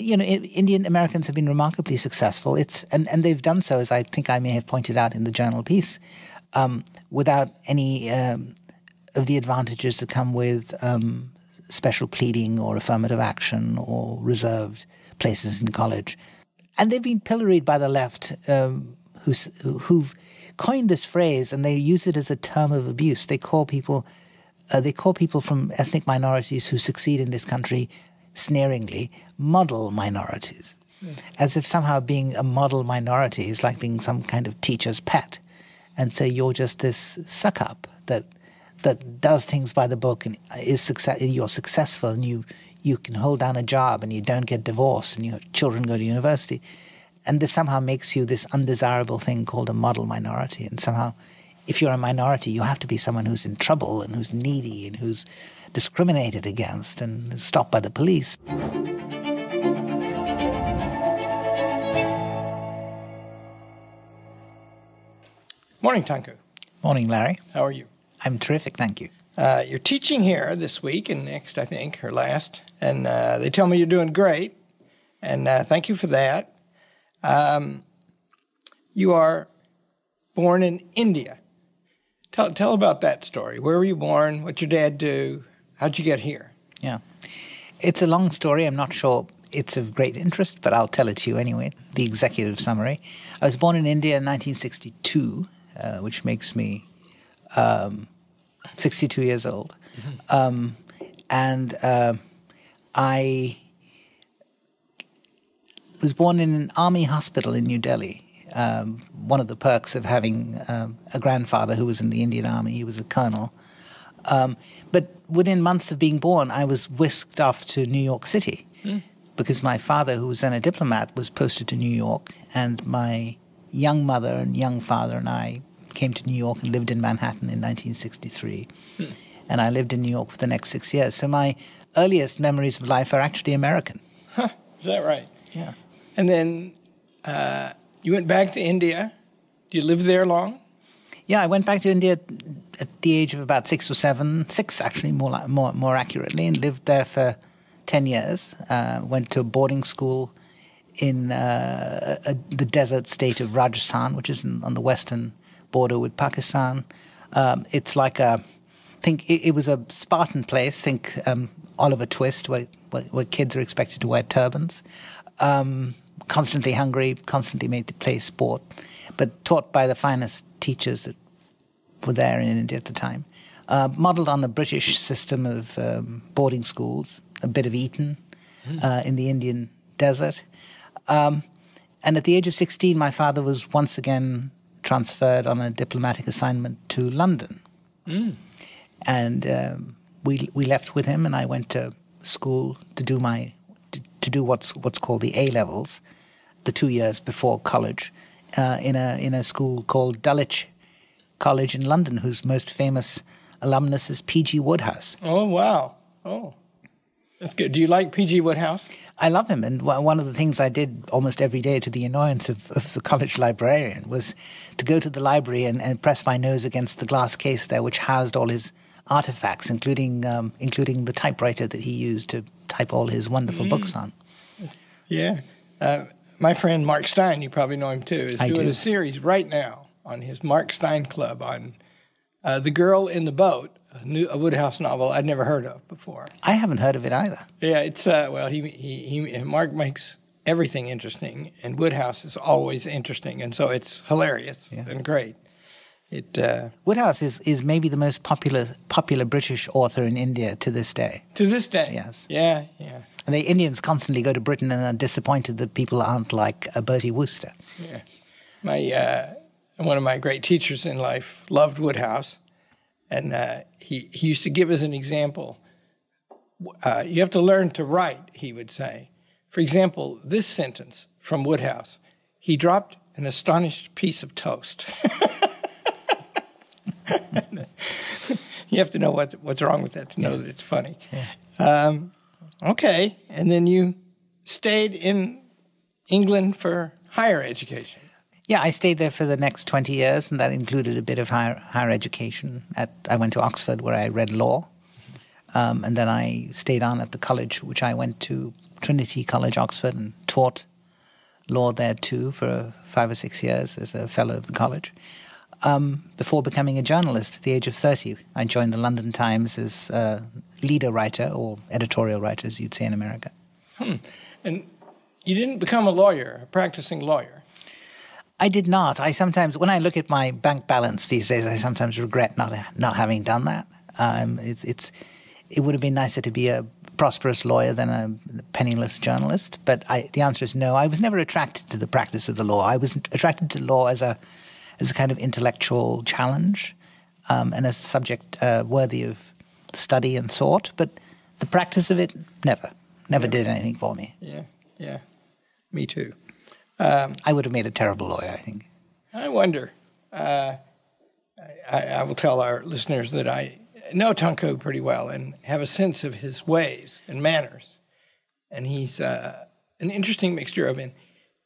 Indian Americans have been remarkably successful. And they've done so, as I think I may have pointed out in the journal piece, without any of the advantages that come with special pleading or affirmative action or reserved places in college. And they've been pilloried by the left, who've coined this phrase, and they use it as a term of abuse. They call people from ethnic minorities who succeed in this country sneeringly model minorities, as if somehow being a model minority is like being some kind of teacher's pet. And so you're just this suck-up that does things by the book and you're successful and you can hold down a job and you don't get divorced and your children go to university. And this somehow makes you this undesirable thing called a model minority. And somehow, if you're a minority, you have to be someone who's in trouble and who's needy and who's discriminated against and stopped by the police. Morning, Tanku. Morning, Larry. How are you? I'm terrific, thank you. You're teaching here this week and next, I think, or last, and they tell me you're doing great, and thank you for that. You are born in India. Tell about that story. Where were you born? What'd your dad do? How'd you get here? Yeah. It's a long story. I'm not sure it's of great interest, but I'll tell it to you anyway, the executive summary. I was born in India in 1962, which makes me 62 years old. Mm-hmm. I was born in an army hospital in New Delhi. One of the perks of having a grandfather who was in the Indian Army, he was a colonel. But within months of being born, I was whisked off to New York City because my father, who was then a diplomat, was posted to New York, and my young mother and young father and I came to New York and lived in Manhattan in 1963. And I lived in New York for the next 6 years. So my earliest memories of life are actually American. Huh, is that right? Yes. And then you went back to India. Did you live there long? Yeah, I went back to India at the age of about 6 or 7, 6 actually, more accurately, and lived there for 10 years. Went to a boarding school in the desert state of Rajasthan, which is on the western border with Pakistan. It's like think it was a Spartan place. Think Oliver Twist, where kids are expected to wear turbans. Constantly hungry, constantly made to play sport, but taught by the finest teachers that were there in India at the time. Modelled on the British system of boarding schools, a bit of Eton in the Indian desert. And at the age of 16, my father was once again transferred on a diplomatic assignment to London. And we left with him, and I went to school to do what's called the A-levels, the 2 years before college, in a school called Dulwich College in London, whose most famous alumnus is P.G. Wodehouse. Oh, wow. Oh, that's good. Do you like P.G. Wodehouse? I love him, and one of the things I did almost every day, to the annoyance of the college librarian, was to go to the library and press my nose against the glass case there, which housed all his artifacts, including the typewriter that he used to type all his wonderful books on. Yeah. My friend Mark Stein, you probably know him too, is doing a series right now on his Mark Stein Club on The Girl in the Boat, a Wodehouse novel I'd never heard of before. I haven't heard of it either. Yeah, it's Mark makes everything interesting, and Wodehouse is always interesting, and so it's hilarious and great. Wodehouse is maybe the most popular British author in India to this day. To this day? Yes. Yeah, yeah. And the Indians constantly go to Britain and are disappointed that people aren't like Bertie Wooster. Yeah. One of my great teachers in life loved Wodehouse, and he used to give as an example, you have to learn to write, he would say. For example, this sentence from Wodehouse, he dropped an astonished piece of toast. You have to know what's wrong with that to know that it's funny. Yeah. Okay, and then you stayed in England for higher education. Yeah, I stayed there for the next 20 years, and that included a bit of higher education. I went to Oxford, where I read law, and then I stayed on at the college, which I went to Trinity College, Oxford, and taught law there too for 5 or 6 years as a fellow of the college. Before becoming a journalist at the age of 30, I joined the London Times as a leader writer, or editorial writer, as you'd say in America. And you didn't become a lawyer, a practicing lawyer. I did not. I sometimes, when I look at my bank balance these days, I sometimes regret not having done that. It would have been nicer to be a prosperous lawyer than a penniless journalist. But the answer is no. I was never attracted to the practice of the law. I was attracted to law as a kind of intellectual challenge, and as a subject worthy of study and thought. But the practice of it, never did anything for me. Yeah, me too. I would have made a terrible lawyer, I think. I wonder. I will tell our listeners that I know Tunku pretty well and have a sense of his ways and manners. And he's an interesting mixture of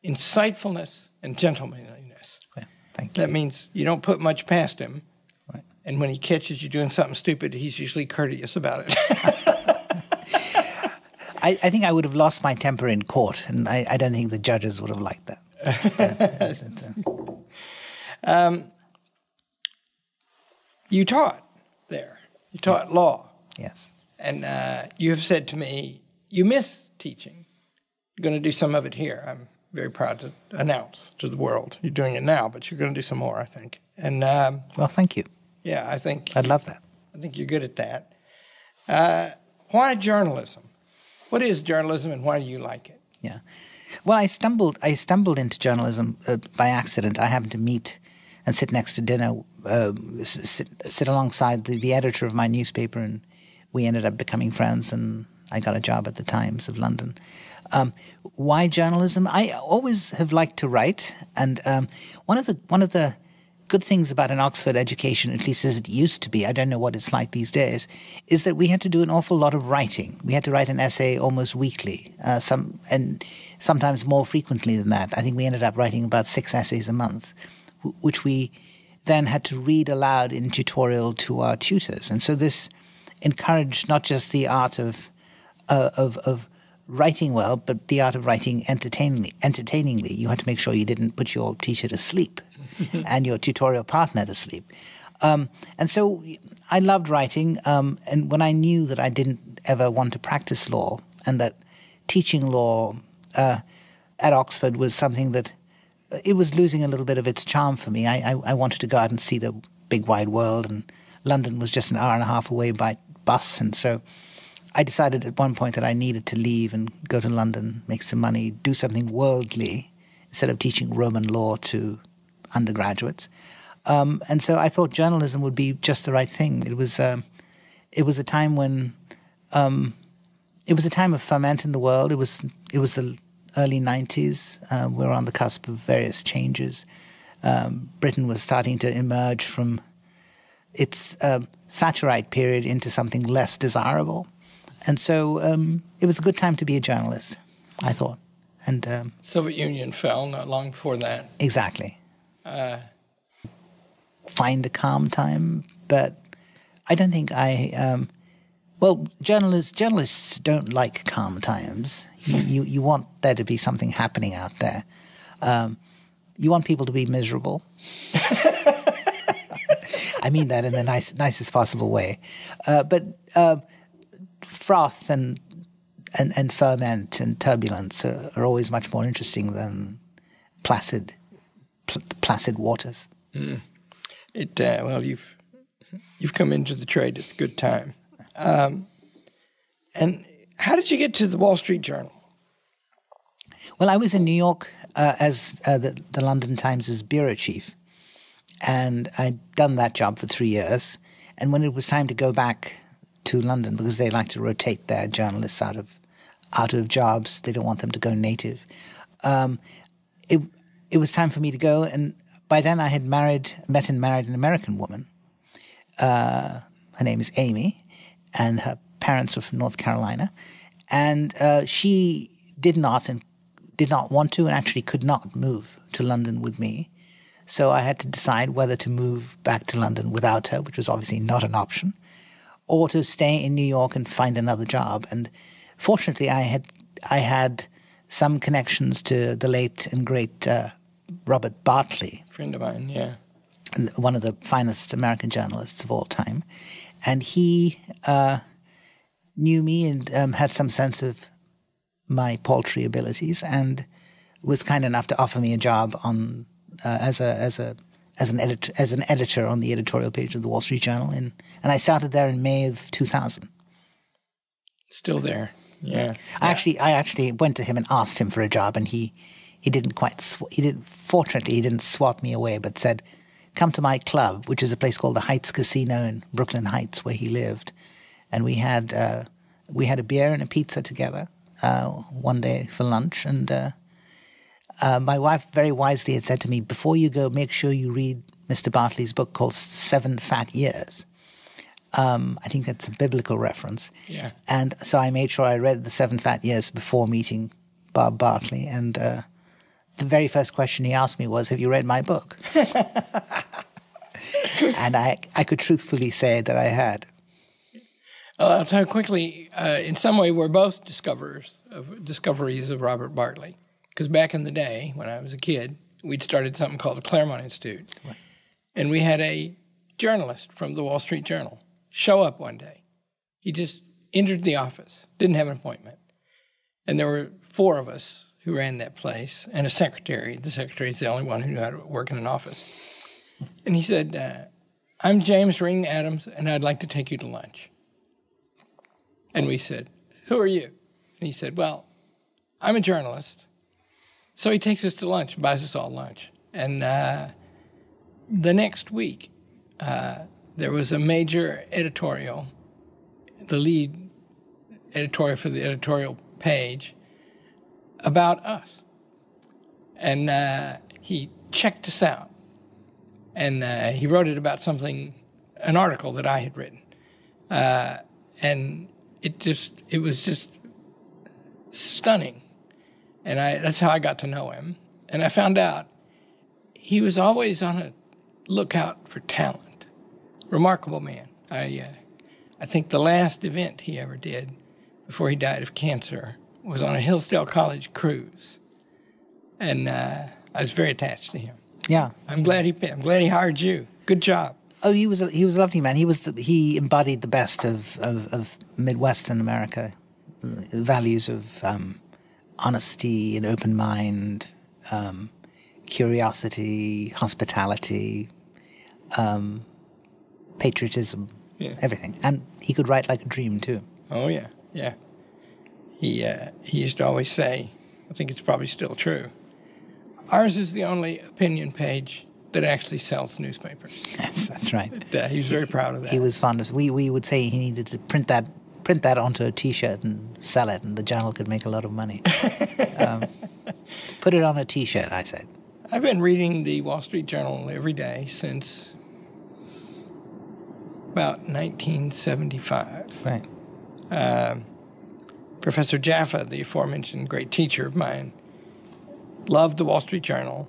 insightfulness and gentlemanliness. Yeah, thank you. That means you don't put much past him. Right. And when he catches you doing something stupid, he's usually courteous about it. I think I would have lost my temper in court, and I don't think the judges would have liked that. You taught there. You taught law. Yes. And you have said to me, you miss teaching. You're going to do some of it here. I'm very proud to announce to the world. You're doing it now, but you're going to do some more, I think. And well, thank you. Yeah, I think... I'd love that. I think you're good at that. Why journalism? What is journalism, and why do you like it? Yeah. Well, I stumbled into journalism by accident. I happened to meet and sit next to dinner, sit alongside the editor of my newspaper, and we ended up becoming friends, and I got a job at the Times of London. Why journalism? I always have liked to write, and one of the good things about an Oxford education, at least as it used to be, I don't know what it's like these days, is that we had to do an awful lot of writing. We had to write an essay almost weekly, and sometimes more frequently than that. I think we ended up writing about 6 essays a month, which we then had to read aloud in tutorial to our tutors. And so this encouraged not just the art of writing well, but the art of writing entertainingly. You had to make sure you didn't put your teacher to sleep and your tutorial partner to sleep. And so I loved writing, and when I knew that I didn't ever want to practice law, and that teaching law at Oxford was something that it was losing a little bit of its charm for me. I wanted to go out and see the big wide world, and London was just an hour and a half away by bus, and so I decided at one point that I needed to leave and go to London, make some money, do something worldly, instead of teaching Roman law to undergraduates. And so I thought journalism would be just the right thing. It was a time when it was a time of ferment in the world. It was the early 90s. We were on the cusp of various changes. Britain was starting to emerge from its Thatcherite period into something less desirable. And so it was a good time to be a journalist, I thought. And Soviet Union fell not long before that. Exactly. Find a calm time, but I don't think journalists don't like calm times. You want there to be something happening out there. You want people to be miserable. I mean that in the nicest possible way. But froth and ferment and turbulence are always much more interesting than placid waters. Mm. Well, you've come into the trade at a good time. And how did you get to the Wall Street Journal? Well, I was in New York as the London Times' bureau chief, and I'd done that job for 3 years. And when it was time to go back to London, because they like to rotate their journalists out of jobs, they don't want them to go native. It was time for me to go, and by then I had met and married an American woman. Her name is Amy, and her parents were from North Carolina, and she did not want to, and actually could not move to London with me. So I had to decide whether to move back to London without her, which was obviously not an option, or to stay in New York and find another job. And fortunately, I I had some connections to the late and great Robert Bartley. Friend of mine, yeah. One of the finest American journalists of all time. And he knew me and had some sense of my paltry abilities and was kind enough to offer me a job on as an editor on the editorial page of the Wall Street Journal. And I started there in May of 2000. Still there, yeah. I actually went to him and asked him for a job, and he didn't quite. Fortunately, he didn't swat me away, but said, "Come to my club," which is a place called the Heights Casino in Brooklyn Heights, where he lived, and we had a beer and a pizza together one day for lunch. And my wife very wisely had said to me, "Before you go, make sure you read Mr. Bartley's book called 7 Fat Years." I think that's a biblical reference. Yeah. And so I made sure I read the 7 Fat Years before meeting Bob Bartley. And the very first question he asked me was, "Have you read my book?" And I could truthfully say that I had. I'll tell you quickly, in some way, we're both discoveries of Robert Bartley. Because back in the day, when I was a kid, we'd started something called the Claremont Institute. Right. And we had a journalist from the Wall Street Journal show up one day. He just entered the office, didn't have an appointment. And there were 4 of us who ran that place, and a secretary. The secretary is the only one who knew how to work in an office. And he said, "I'm James Ring Adams, and I'd like to take you to lunch." And we said, "Who are you?" And he said, "Well, I'm a journalist." So he takes us to lunch, buys us all lunch. And the next week, there was a major editorial, the lead editorial for the editorial page, about us. And he checked us out. And he wrote it about an article that I had written. And it was just stunning. And that's how I got to know him. And I found out he was always on a lookout for talent. Remarkable man. I think the last event he ever did before he died of cancer was on a Hillsdale College cruise. And I was very attached to him. Yeah. I'm glad he hired you. Good job. Oh, he was a lovely man. He embodied the best of Midwestern America, the values of honesty, an open mind, curiosity, hospitality, patriotism, everything. And he could write like a dream too. Oh yeah, yeah. He used to always say, I think it's probably still true, ours is the only opinion page that actually sells newspapers. Yes, that's right. He was very proud of that. He was fond of. We would say he needed to print that onto a T-shirt and sell it, and the Journal could make a lot of money. Put it on a T-shirt, I said. I've been reading the Wall Street Journal every day since about 1975. Right. Professor Jaffa, the aforementioned great teacher of mine, loved the Wall Street Journal,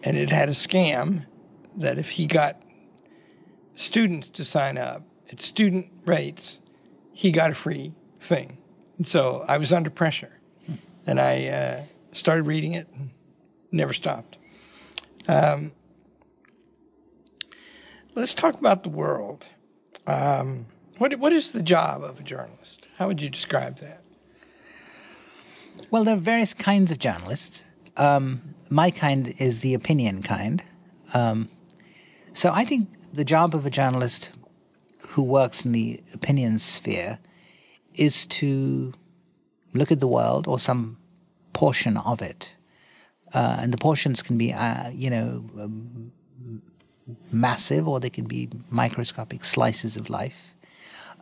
and it had a scam that if he got students to sign up at student rates, he got a free thing. And so I was under pressure, and I started reading it and never stopped. Let's talk about the world. What is the job of a journalist? How would you describe that? Well, there are various kinds of journalists. My kind is the opinion kind. So I think the job of a journalist who works in the opinion sphere is to look at the world or some portion of it. And the portions can be, massive, or they can be microscopic slices of life.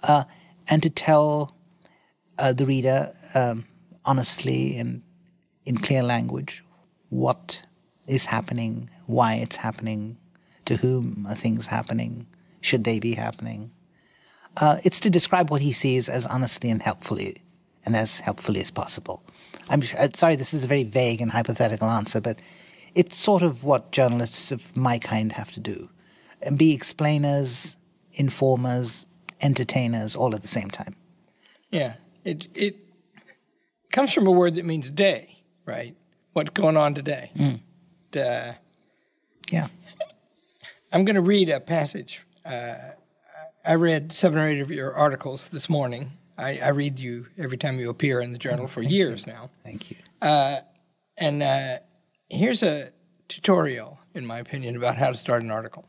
And to tell the reader honestly and in clear language what is happening, why it's happening, to whom are things happening, should they be happening. It's to describe what he sees as honestly and as helpfully as possible. I'm sorry, this is a very vague and hypothetical answer, but it's sort of what journalists of my kind have to do. Be explainers, informers, entertainers, all at the same time. Yeah. It comes from a word that means day, right? What's going on today? Yeah. I'm going to read a passage. I read 7 or 8 of your articles this morning. I read you every time you appear in the journal for years now. Thank you. And here's a tutorial, in my opinion, about how to start an article.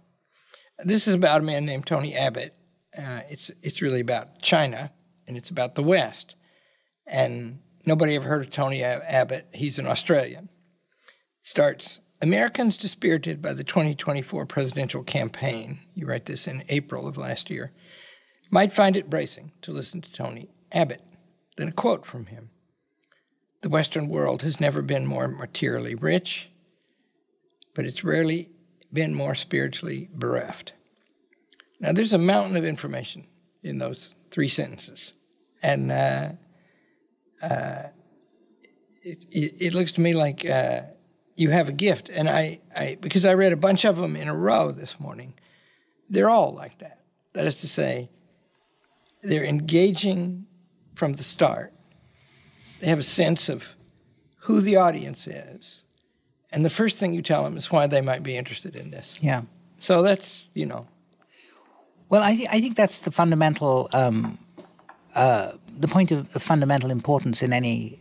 This is about a man named Tony Abbott. It's really about China, and it's about the West. And nobody ever heard of Tony Abbott. He's an Australian. Starts, Americans dispirited by the 2024 presidential campaign, you write this in April of last year, might find it bracing to listen to Tony Abbott. Then a quote from him. The Western world has never been more materially rich, but it's rarely been more spiritually bereft. Now, there's a mountain of information in those 3 sentences. And it looks to me like you have a gift. And I because I read a bunch of them in a row this morning, they're all like that. That is to say, they're engaging from the start. They have a sense of who the audience is. And the first thing you tell them is why they might be interested in this. Yeah. So that's, you know. Well, I think that's the fundamental, the point of fundamental importance in any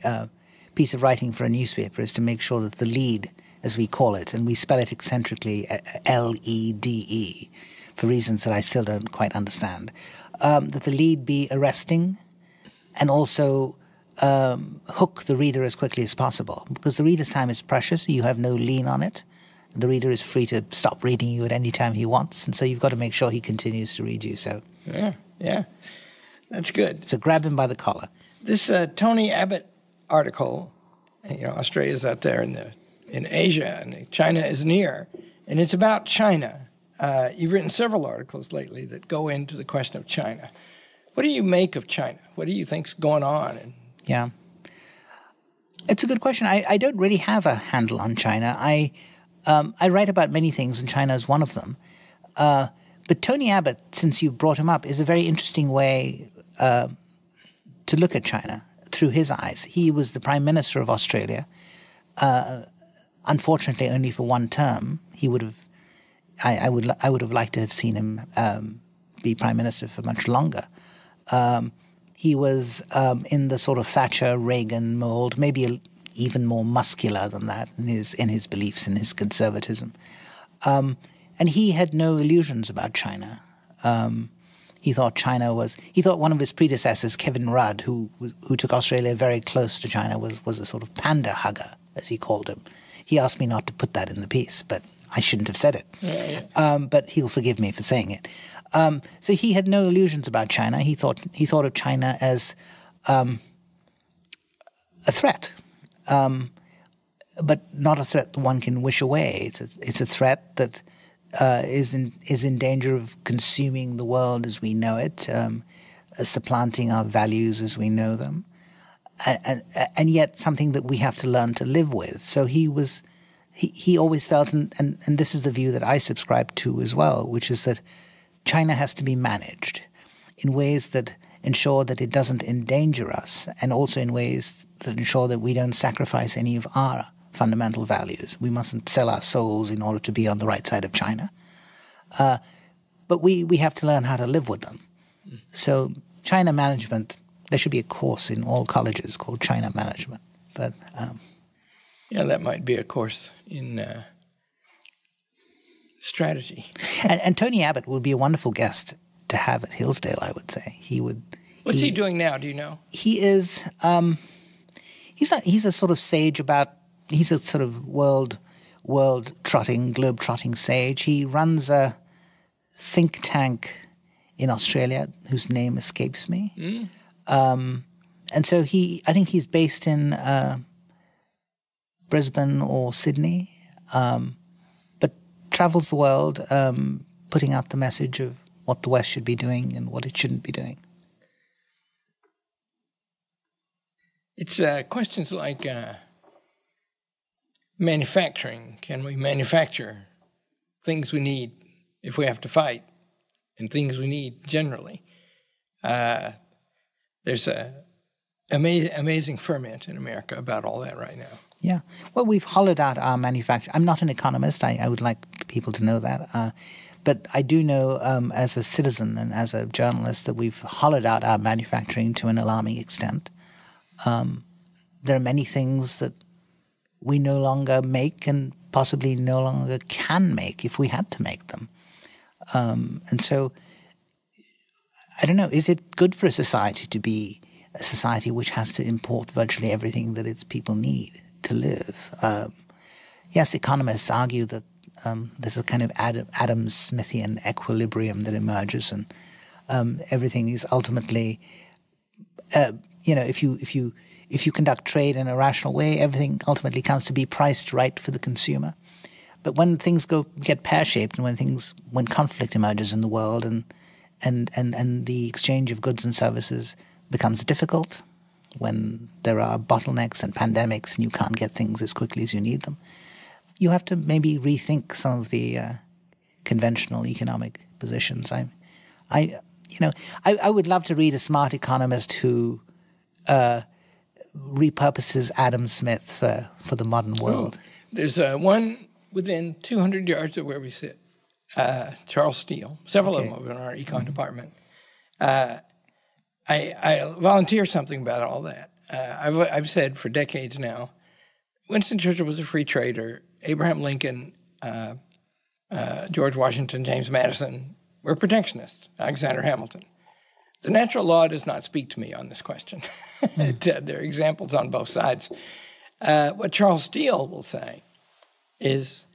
piece of writing for a newspaper is to make sure that the lead, as we call it, and we spell it eccentrically, L-E-D-E, for reasons that I still don't quite understand, that the lead be arresting and also hook the reader as quickly as possible, because the reader's time is precious. You have no lien on it. The reader is free to stop reading you at any time he wants, and so you've got to make sure he continues to read you. So Yeah. That's good. So grab him by the collar. This Tony Abbott article, you know, Australia's out there in Asia, and China is near, and it's about China. You've written several articles lately that go into the question of China. What do you make of China? What do you think's going on? Yeah. It's a good question. I don't really have a handle on China. I write about many things, and China is one of them. But Tony Abbott, since you brought him up, is a very interesting way to look at China through his eyes. He was the Prime Minister of Australia. Unfortunately, only for one term. He would have. I would have liked to have seen him be Prime Minister for much longer. He was in the sort of Thatcher Reagan mold, maybe even more muscular than that in his beliefs and his conservatism. And he had no illusions about China. He thought one of his predecessors, Kevin Rudd, who took Australia very close to China, was a sort of panda hugger, as he called him. He asked me not to put that in the piece, but I shouldn't have said it. Yeah. But he'll forgive me for saying it. So he had no illusions about China. He thought of China as a threat, but not a threat that one can wish away. It's a threat that is in danger of consuming the world as we know it, supplanting our values as we know them, and yet something that we have to learn to live with. So he always felt, and this is the view that I subscribe to as well, which is that China has to be managed in ways that ensure that it doesn't endanger us, and also in ways that ensure that we don't sacrifice any of our fundamental values. We mustn't sell our souls in order to be on the right side of China. But we have to learn how to live with them. So China management, there should be a course in all colleges called China management. But yeah, that might be a course in strategy. And Tony Abbott would be a wonderful guest to have at Hillsdale, I would say. What's he doing now? Do you know? He is. He's a sort of sage about. He's a sort of world-trotting, globe-trotting sage. He runs a think tank in Australia whose name escapes me. And so I think he's based in Brisbane or Sydney, but travels the world putting out the message of what the West should be doing and what it shouldn't be doing. It's questions like manufacturing. Can we manufacture things we need if we have to fight, and things we need generally? There's a amazing ferment in America about all that right now. Yeah. Well, we've hollowed out our manufacturing. I'm not an economist. I would like people to know that. But I do know as a citizen and as a journalist that we've hollowed out our manufacturing to an alarming extent. There are many things that we no longer make and possibly no longer can make if we had to make them. And so, I don't know, is it good for a society to be a society which has to import virtually everything that its people need to live? Yes, economists argue that there's a kind of Adam Smithian equilibrium that emerges, and everything is ultimately, if you conduct trade in a rational way, everything ultimately comes to be priced right for the consumer. But when things get pear-shaped, and when conflict emerges in the world, and the exchange of goods and services becomes difficult, when there are bottlenecks and pandemics and you can't get things as quickly as you need them, you have to maybe rethink some of the conventional economic positions. I would love to read a smart economist who repurposes Adam Smith for the modern world. There's one within 200 yards of where we sit, Charles Steele. Several of them over in our econ department. I volunteer something about all that. I've said for decades now, Winston Churchill was a free trader. Abraham Lincoln, George Washington, James Madison were protectionists. Alexander Hamilton. The natural law does not speak to me on this question. There are examples on both sides. What Charles Steele will say is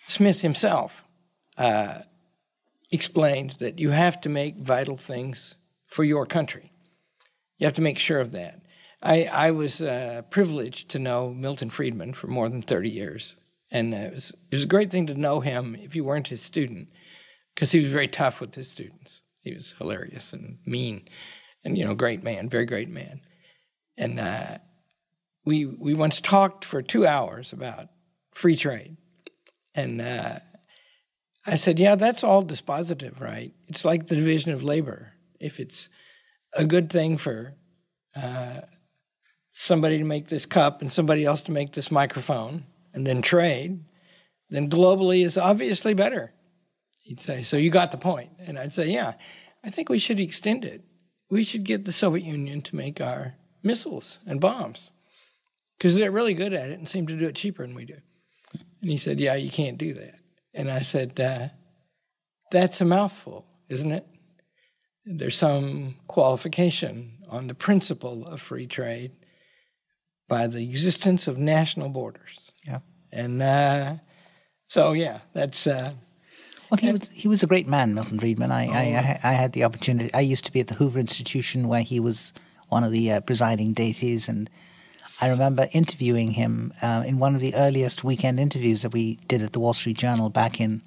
Smith himself explained that you have to make vital things for your country. You have to make sure of that. I was privileged to know Milton Friedman for more than 30 years. And it was a great thing to know him if you weren't his student, because he was very tough with his students. He was hilarious and mean and, great man, very great man. And we once talked for 2 hours about free trade. And I said, yeah, that's all dispositive, right? It's like the division of labor. If it's a good thing for somebody to make this cup and somebody else to make this microphone and then trade, then globally is obviously better. He'd say, so you got the point. And I'd say, yeah, I think we should extend it. We should get the Soviet Union to make our missiles and bombs because they're really good at it and seem to do it cheaper than we do. And he said, yeah, you can't do that. And I said, that's a mouthful, isn't it? There's some qualification on the principle of free trade by the existence of national borders. Yeah. And so, yeah, that's... Well, he was a great man, Milton Friedman. I had the opportunity. I used to be at the Hoover Institution where he was one of the presiding deities, and I remember interviewing him in one of the earliest weekend interviews that we did at the Wall Street Journal back in,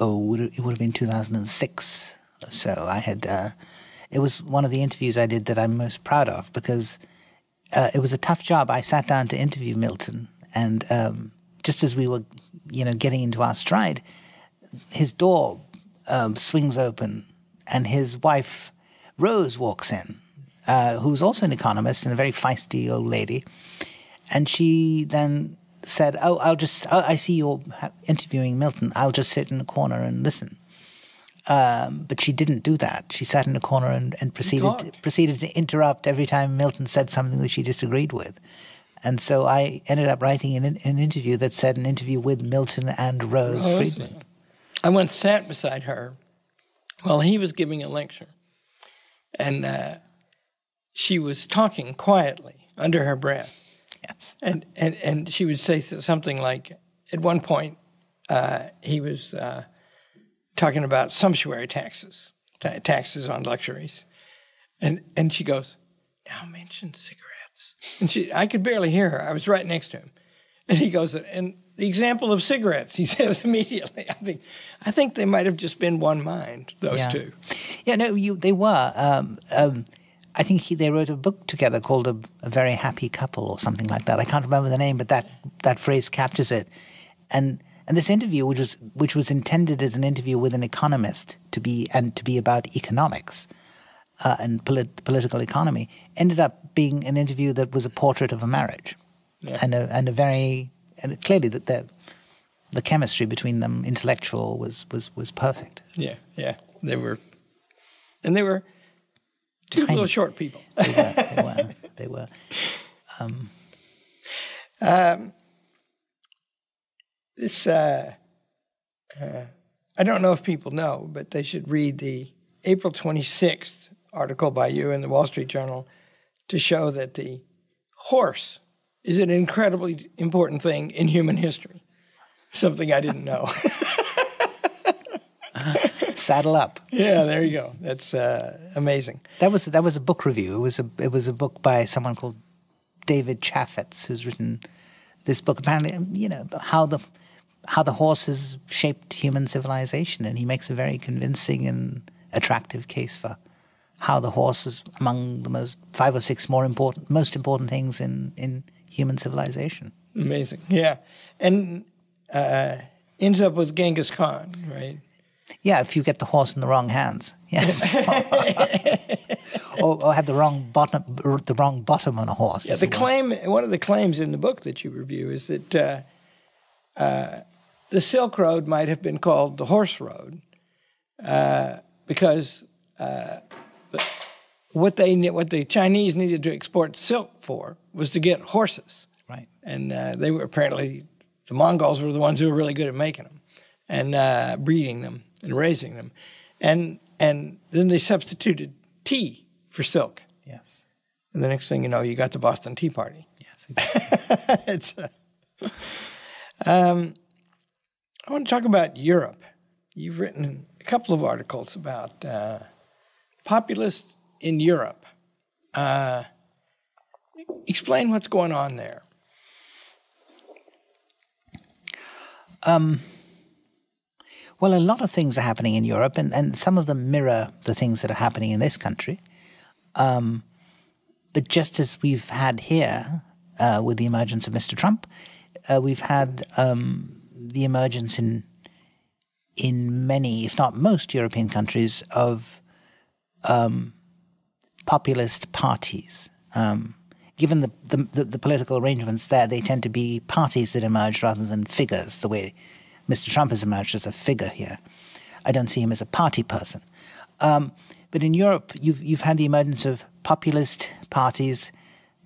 it would have been 2006 or so. It was one of the interviews I did that I'm most proud of because it was a tough job. I sat down to interview Milton, and just as we were, getting into our stride, his door swings open, and his wife, Rose, walks in, who's also an economist and a very feisty old lady. And she then said, I see you're interviewing Milton. I'll just sit in the corner and listen. But she didn't do that. She sat in the corner and proceeded to interrupt every time Milton said something that she disagreed with. And so I ended up writing an interview that said an interview with Milton and Rose Friedman. I once sat beside her while he was giving a lecture. And she was talking quietly under her breath. Yes. And she would say something like, at one point, he was talking about sumptuary taxes on luxuries. And she goes, now mention cigarettes. And I could barely hear her. I was right next to him. And he goes, and the example of cigarettes, he says immediately. I think they might have just been one mind, those two. Yeah, no, they were. I think they wrote a book together called A Very Happy Couple or something like that. I can't remember the name, but that phrase captures it. And this interview, which was intended as an interview with an economist, to be about economics and political economy, ended up being an interview that was a portrait of a marriage, and clearly that the chemistry between them, intellectual, was perfect. Yeah, they were two little short people. They were. I don't know if people know, but they should read the April 26th article by you in the Wall Street Journal to show that the horse is an incredibly important thing in human history. Something I didn't know. Saddle up. Yeah, there you go. That's amazing. That was a book review. It was a book by someone called David Chaffetz, who's written this book. Apparently, how the horse has shaped human civilization, and he makes a very convincing and attractive case for how the horse is among the 5 or 6 most important things in human civilization. Amazing, yeah, and ends up with Genghis Khan, right? Yeah, if you get the horse in the wrong hands, yes, or had the wrong bottom on a horse. Yeah, one of the claims in the book that you review is that the Silk Road might have been called the Horse Road because what the Chinese needed to export silk for was to get horses, right? And they were apparently, the Mongols were the ones who were really good at making them and breeding them and raising them, and then they substituted tea for silk. Yes. And the next thing you know, you got the Boston Tea Party. Yes. Exactly. I want to talk about Europe. You've written a couple of articles about populists in Europe. Explain what's going on there. Well, a lot of things are happening in Europe, and some of them mirror the things that are happening in this country. But just as we've had here with the emergence of Mr. Trump, we've had the emergence in many, if not most, European countries of populist parties. Given the political arrangements there, they tend to be parties that emerge rather than figures, the way Mr. Trump has emerged as a figure here. I don't see him as a party person. But in Europe, you've had the emergence of populist parties,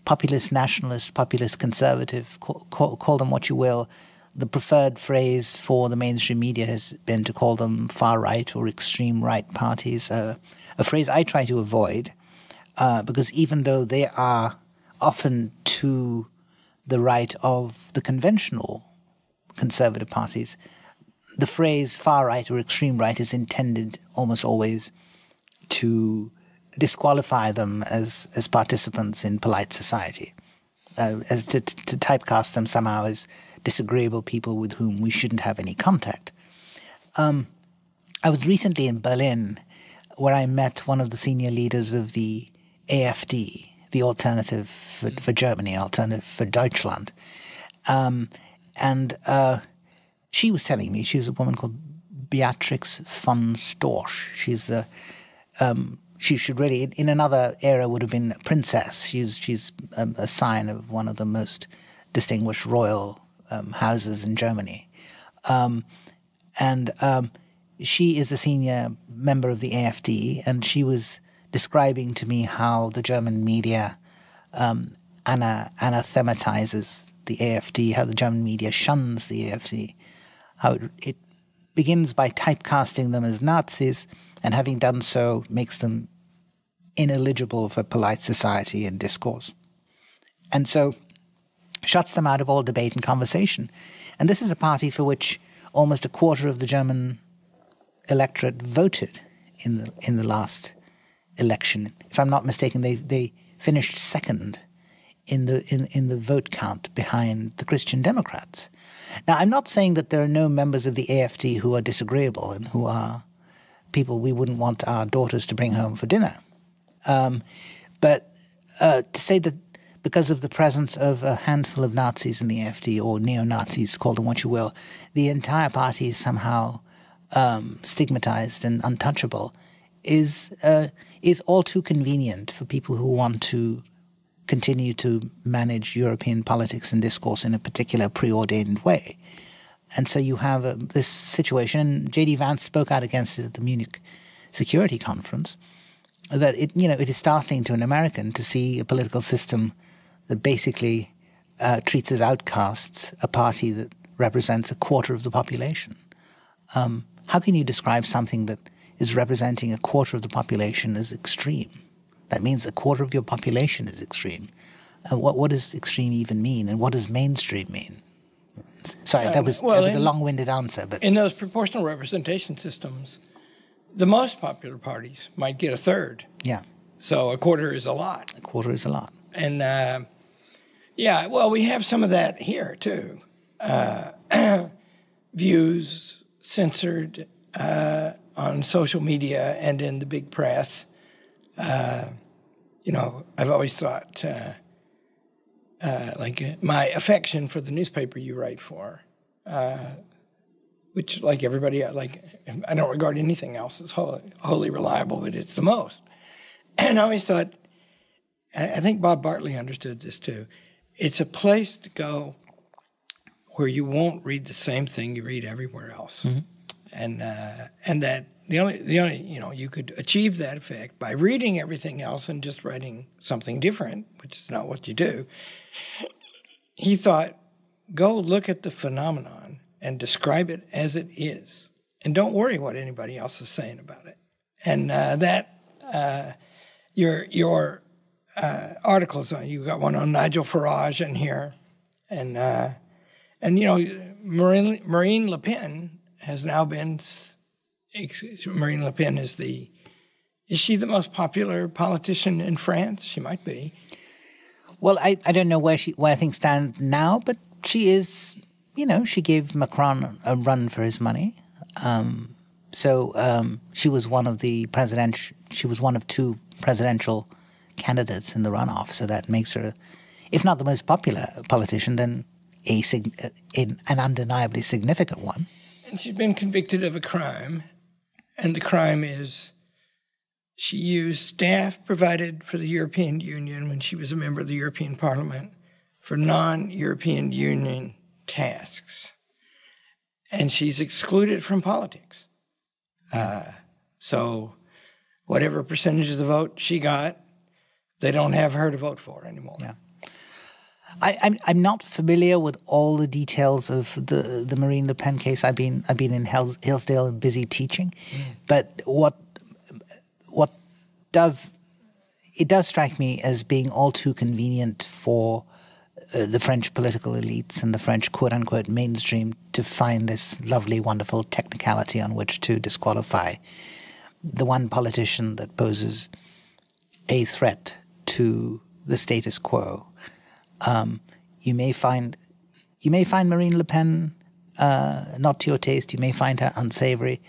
populist nationalist, populist conservative, call them what you will. The preferred phrase for the mainstream media has been to call them far-right or extreme-right parties, a phrase I try to avoid because even though they are often to the right of the conventional conservative parties, the phrase far-right or extreme-right is intended almost always to disqualify them as participants in polite society, as to typecast them somehow as disagreeable people with whom we shouldn't have any contact. I was recently in Berlin, where I met one of the senior leaders of the AfD, the Alternative for Germany, Alternative for Deutschland. And she was telling me, she was a woman called Beatrix von Storch. She's she should really, in another era, would have been a princess. She's a sign of one of the most distinguished royal houses in Germany. And she is a senior member of the AfD, and she was describing to me how the German media anathematizes the AfD, how the German media shuns the AfD, how it begins by typecasting them as Nazis, and having done so makes them ineligible for polite society and discourse. And so shuts them out of all debate and conversation. And this is a party for which almost a quarter of the German electorate voted in the last election. If I'm not mistaken, they finished second in the vote count behind the Christian Democrats. Now, I'm not saying that there are no members of the AfD who are disagreeable and who are people we wouldn't want our daughters to bring home for dinner. But to say that because of the presence of a handful of Nazis in the AfD, or neo-Nazis, call them what you will, the entire party is somehow stigmatized and untouchable is all too convenient for people who want to continue to manage European politics and discourse in a particular preordained way. And so you have this situation, and J.D. Vance spoke out against it at the Munich Security Conference, that it is startling to an American to see a political system that basically treats as outcasts a party that represents a quarter of the population. How can you describe something that is representing a quarter of the population as extreme? That means a quarter of your population is extreme. What does extreme even mean, and what does mainstream mean? Sorry, that was a long-winded answer. But in those proportional representation systems, the most popular parties might get a third. Yeah. So a quarter is a lot. A quarter is a lot. And, we have some of that here, too. Views censored on social media and in the big press. I've always thought, my affection for the newspaper you write for, which, like everybody, I don't regard anything else as wholly reliable, but it's the most. And I always thought, I think Bob Bartley understood this too, it's a place to go where you won't read the same thing you read everywhere else. Mm-hmm. And that the only you could achieve that effect by reading everything else and just writing something different, which is not what you do. He thought, go look at the phenomenon and describe it as it is, and don't worry what anybody else is saying about it. And your articles on, you got one on Nigel Farage in here, and Marine Le Pen has now been. Marine Le Pen is she the most popular politician in France? She might be. Well, I don't know where things stand now, but she is, she gave Macron a run for his money. She was one of two presidential candidates in the runoff, so that makes her, if not the most popular politician, then an undeniably significant one. And she's been convicted of a crime, and the crime is she used staff provided for the European Union when she was a member of the European Parliament for non-European Union tasks. And she's excluded from politics. So whatever percentage of the vote she got, they don't have her to vote for anymore. Yeah. I'm not familiar with all the details of the Marine Le Pen case. I've been in Hillsdale and busy teaching, but it does strike me as being all too convenient for the French political elites and the French quote unquote mainstream to find this lovely, wonderful technicality on which to disqualify the one politician that poses a threat to the status quo. You may find Marine Le Pen not to your taste. You may find her unsavory,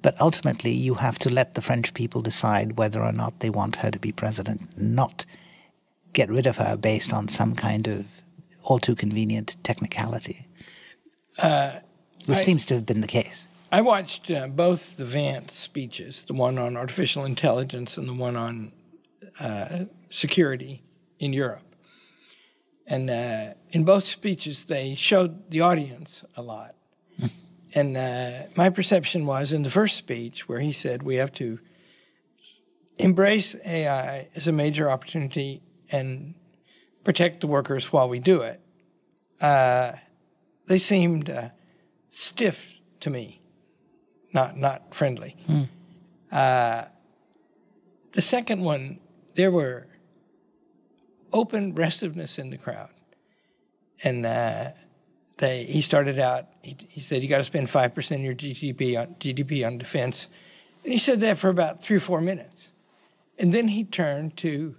but ultimately you have to let the French people decide whether or not they want her to be president, not get rid of her based on some kind of all too convenient technicality, which seems to have been the case. I watched both the Vance speeches, the one on artificial intelligence and the one on security in Europe. And in both speeches, they showed the audience a lot. And my perception was in the first speech where he said we have to embrace AI as a major opportunity and protect the workers while we do it. They seemed stiff to me, not friendly. The second one, there were open restiveness in the crowd. And he started out, he said, you got to spend 5% of your GDP on defense. And he said that for about 3 or 4 minutes. And then he turned to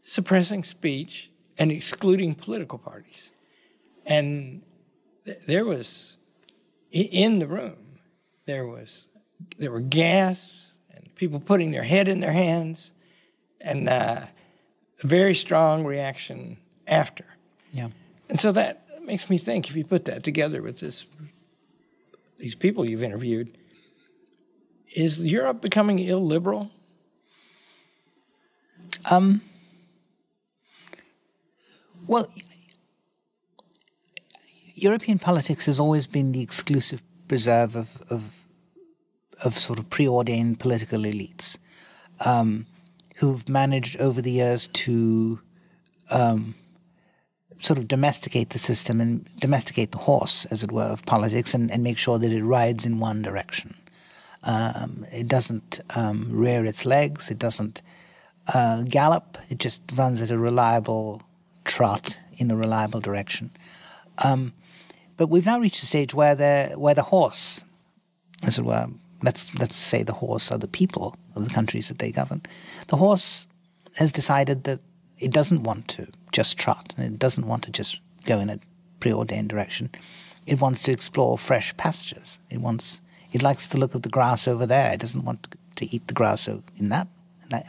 suppressing speech and excluding political parties. And there was, in the room, there were gasps and people putting their head in their hands and a very strong reaction after. Yeah. And so that makes me think, if you put that together with these people you've interviewed, Is Europe becoming illiberal? Well, European politics has always been the exclusive preserve of sort of preordained political elites who've managed over the years to sort of domesticate the system and domesticate the horse, as it were, of politics and make sure that it rides in one direction. It doesn't rear its legs. It doesn't gallop. It just runs at a reliable trot in a reliable direction. But we've now reached a stage where the horse, as it were, let's say the horse are the people of the countries that they govern, the horse has decided that it doesn't want to just trot, and it doesn't want to just go in a preordained direction. It wants to explore fresh pastures. It likes the look of the grass over there. It doesn't want to eat the grass in that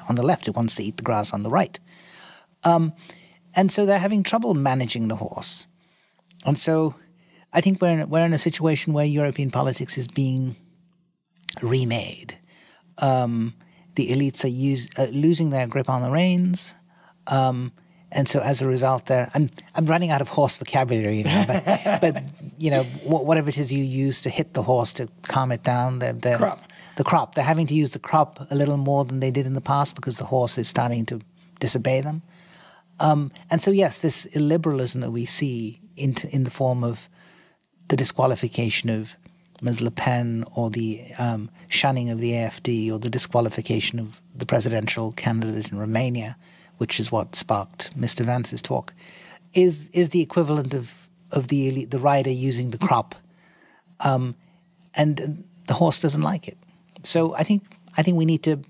on the left. It wants to eat the grass on the right. And so they're having trouble managing the horse. And so I think we're in a situation where European politics is being remade. The elites are losing their grip on the reins. And so as a result, I'm running out of horse vocabulary now, but you know, whatever it is you use to hit the horse to calm it down, crop. The crop. They're having to use the crop a little more than they did in the past because the horse is starting to disobey them. And so, yes, this illiberalism that we see in the form of the disqualification of Ms. Le Pen or the shunning of the AfD or the disqualification of the presidential candidate in Romania, which is what sparked Mr. Vance's talk, is the equivalent of the elite, the rider using the crop, and the horse doesn't like it. So I think we need to.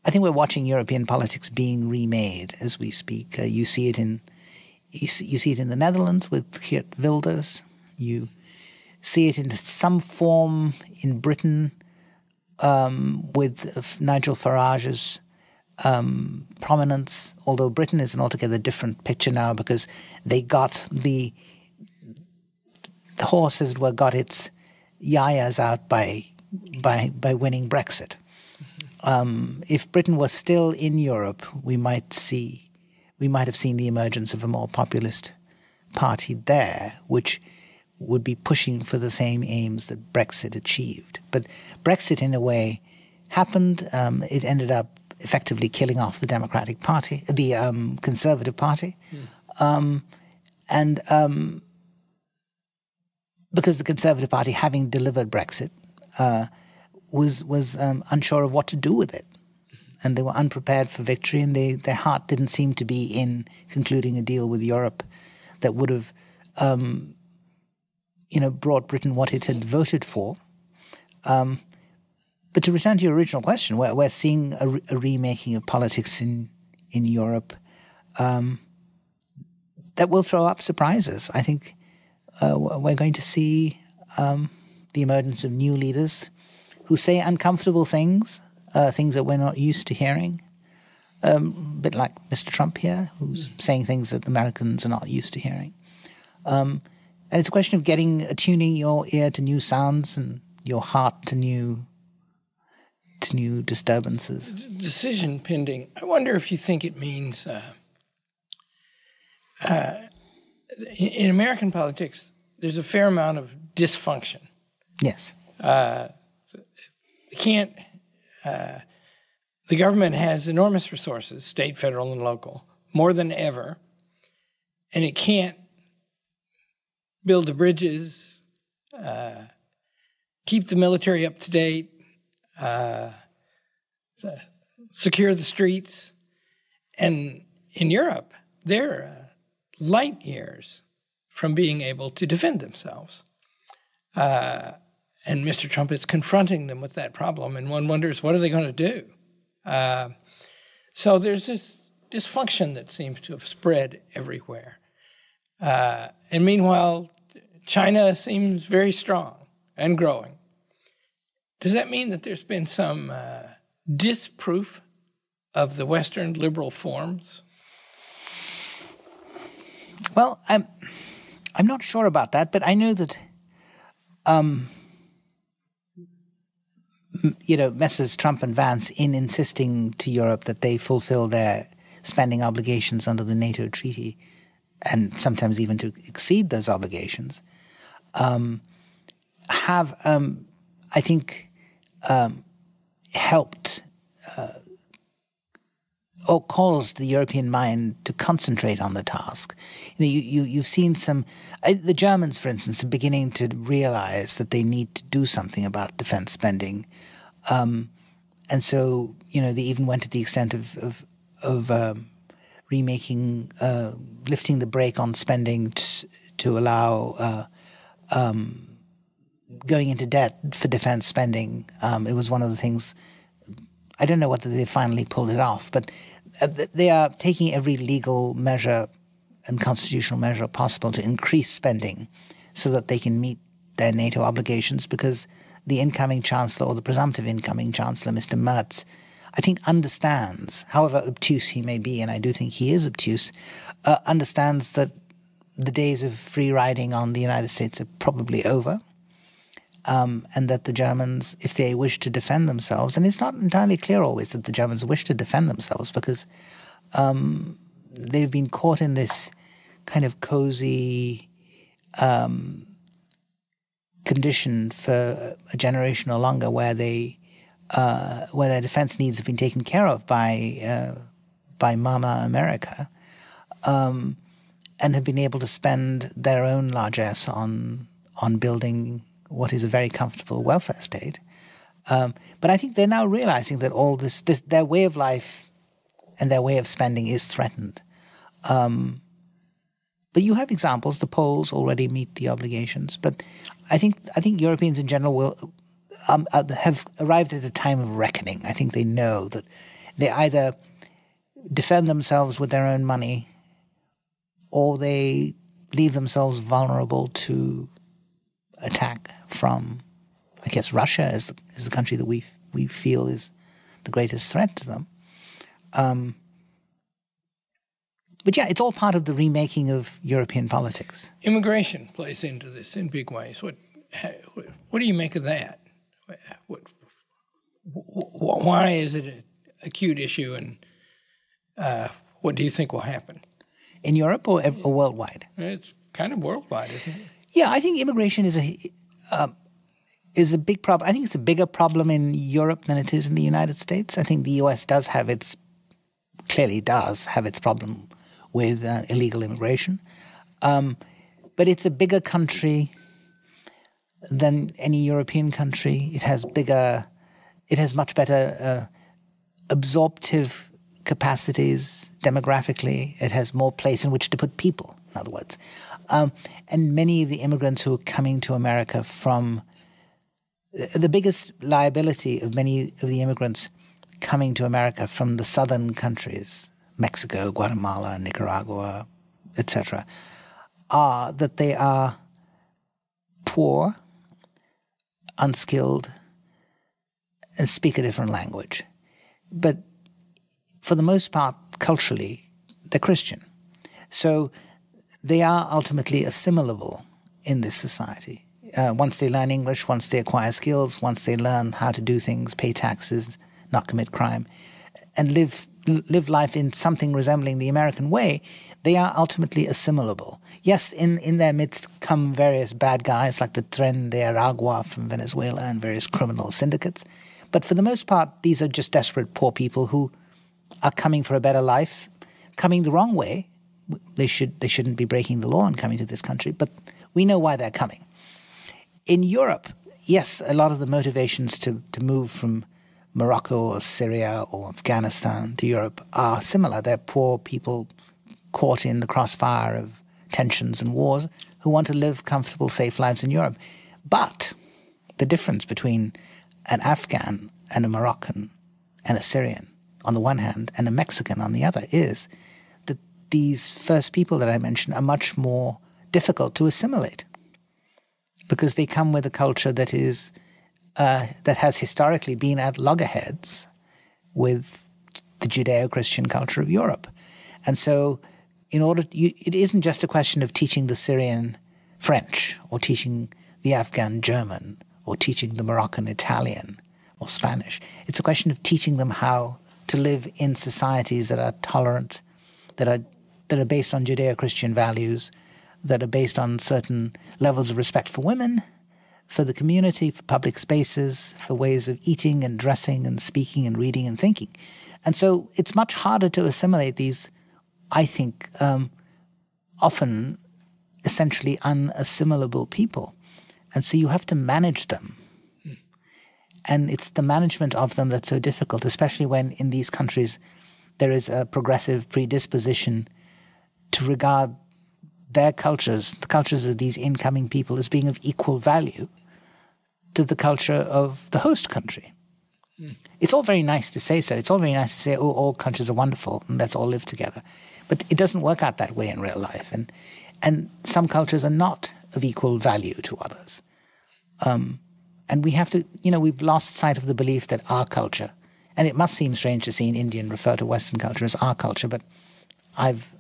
I think we're watching European politics being remade as we speak. You see it in the Netherlands with Geert Wilders. You see it in some form in Britain with Nigel Farage's prominence. Although Britain is an altogether different picture now because they got the horse, as it were, got its yayas out by winning Brexit. If Britain was still in Europe, we might have seen the emergence of a more populist party there, which would be pushing for the same aims that Brexit achieved. But Brexit, in a way, happened. It ended up effectively killing off the Democratic Party, the Conservative Party, and because the Conservative Party, having delivered Brexit, was unsure of what to do with it. And they were unprepared for victory, and their heart didn't seem to be in concluding a deal with Europe that would have brought Britain what it had voted for. But to return to your original question, we're seeing a remaking of politics in Europe that will throw up surprises. I think we're going to see the emergence of new leaders who say uncomfortable things, things that we're not used to hearing. A bit like Mr. Trump here, who's saying things that Americans are not used to hearing. And it's a question of attuning your ear to new sounds and your heart to new disturbances. Decision pending. I wonder if you think it means in American politics, there's a fair amount of dysfunction. Yes. The government has enormous resources, state, federal, and local, more than ever, and it can't build the bridges, keep the military up to date, secure the streets. And in Europe, they're light years from being able to defend themselves. And Mr. Trump is confronting them with that problem, and one wonders, what are they going to do? So there's this dysfunction that seems to have spread everywhere. And meanwhile, China seems very strong and growing. Does that mean that there's been some disproof of the Western liberal forms? Well, I'm not sure about that, but I know that Messrs. Trump and Vance in insisting to Europe that they fulfill their spending obligations under the NATO treaty, and sometimes even to exceed those obligations, have, I think, helped or caused the European mind to concentrate on the task. You've seen the Germans, for instance, are beginning to realize that they need to do something about defense spending. And so, they even went to the extent of remaking, lifting the brake on spending to allow going into debt for defense spending. It was one of the things, I don't know whether they finally pulled it off, but they are taking every legal measure and constitutional measure possible to increase spending so that they can meet their NATO obligations, because the incoming chancellor, or the presumptive incoming chancellor, Mr. Merz, I think understands, however obtuse he may be, and I do think he is obtuse, understands that the days of free riding on the United States are probably over, and that the Germans, if they wish to defend themselves, and it's not entirely clear always that the Germans wish to defend themselves, because they've been caught in this kind of cozy condition for a generation or longer, where their defense needs have been taken care of by Mama America, and have been able to spend their own largesse on building what is a very comfortable welfare state. But I think they're now realizing that all this their way of life and their way of spending is threatened. But you have examples. The Poles already meet the obligations. But I think Europeans in general will have arrived at a time of reckoning. I think they know that they either defend themselves with their own money, or they leave themselves vulnerable to attack from, I guess, Russia is the country that we feel is the greatest threat to them. But yeah, it's all part of the remaking of European politics. Immigration plays into this in big ways. What do you make of that? Why is it an acute issue, and what do you think will happen? In Europe or worldwide? It's kind of worldwide, isn't it? Yeah, I think immigration is a big problem. I think it's a bigger problem in Europe than it is in the United States. I think the U.S. clearly does have its problem with illegal immigration. But it's a bigger country than any European country. It has much better absorptive capacities demographically. It has more place in which to put people, in other words. And many of the immigrants who are coming to America from the biggest liability of many of the immigrants coming to America from the southern countries, Mexico, Guatemala, Nicaragua, etc., are that they are poor, unskilled, and speak a different language. But for the most part, culturally, they're Christian. So they are ultimately assimilable in this society. Once they learn English, once they acquire skills, once they learn how to do things, pay taxes, not commit crime, and live life in something resembling the American way, they are ultimately assimilable. Yes, in their midst come various bad guys like the Tren de Aragua from Venezuela and various criminal syndicates. But for the most part, these are just desperate poor people who are coming for a better life, coming the wrong way. They shouldn't be breaking the law and coming to this country, but we know why they're coming. In Europe, yes, a lot of the motivations to move from Morocco or Syria or Afghanistan to Europe are similar. They're poor people caught in the crossfire of tensions and wars who want to live comfortable, safe lives in Europe. But the difference between an Afghan and a Moroccan and a Syrian on the one hand and a Mexican on the other is that these first people that I mentioned are much more difficult to assimilate because they come with a culture that has historically been at loggerheads with the Judeo-Christian culture of Europe. And so it isn't just a question of teaching the Syrian French or teaching the Afghan German or teaching the Moroccan Italian or Spanish. It's a question of teaching them how to live in societies that are tolerant, that are based on Judeo-Christian values, that are based on certain levels of respect for women, for the community, for public spaces, for ways of eating and dressing and speaking and reading and thinking. And so it's much harder to assimilate these, I think, often essentially unassimilable people. And so you have to manage them. And it's the management of them that's so difficult, especially when in these countries there is a progressive predisposition to regard their cultures, the cultures of these incoming people, as being of equal value to the culture of the host country. It's all very nice to say so. It's all very nice to say, oh, all countries are wonderful and let's all live together. But it doesn't work out that way in real life. And some cultures are not of equal value to others. And we have to, we've lost sight of the belief that our culture, and it must seem strange to see an Indian refer to Western culture as our culture, but I've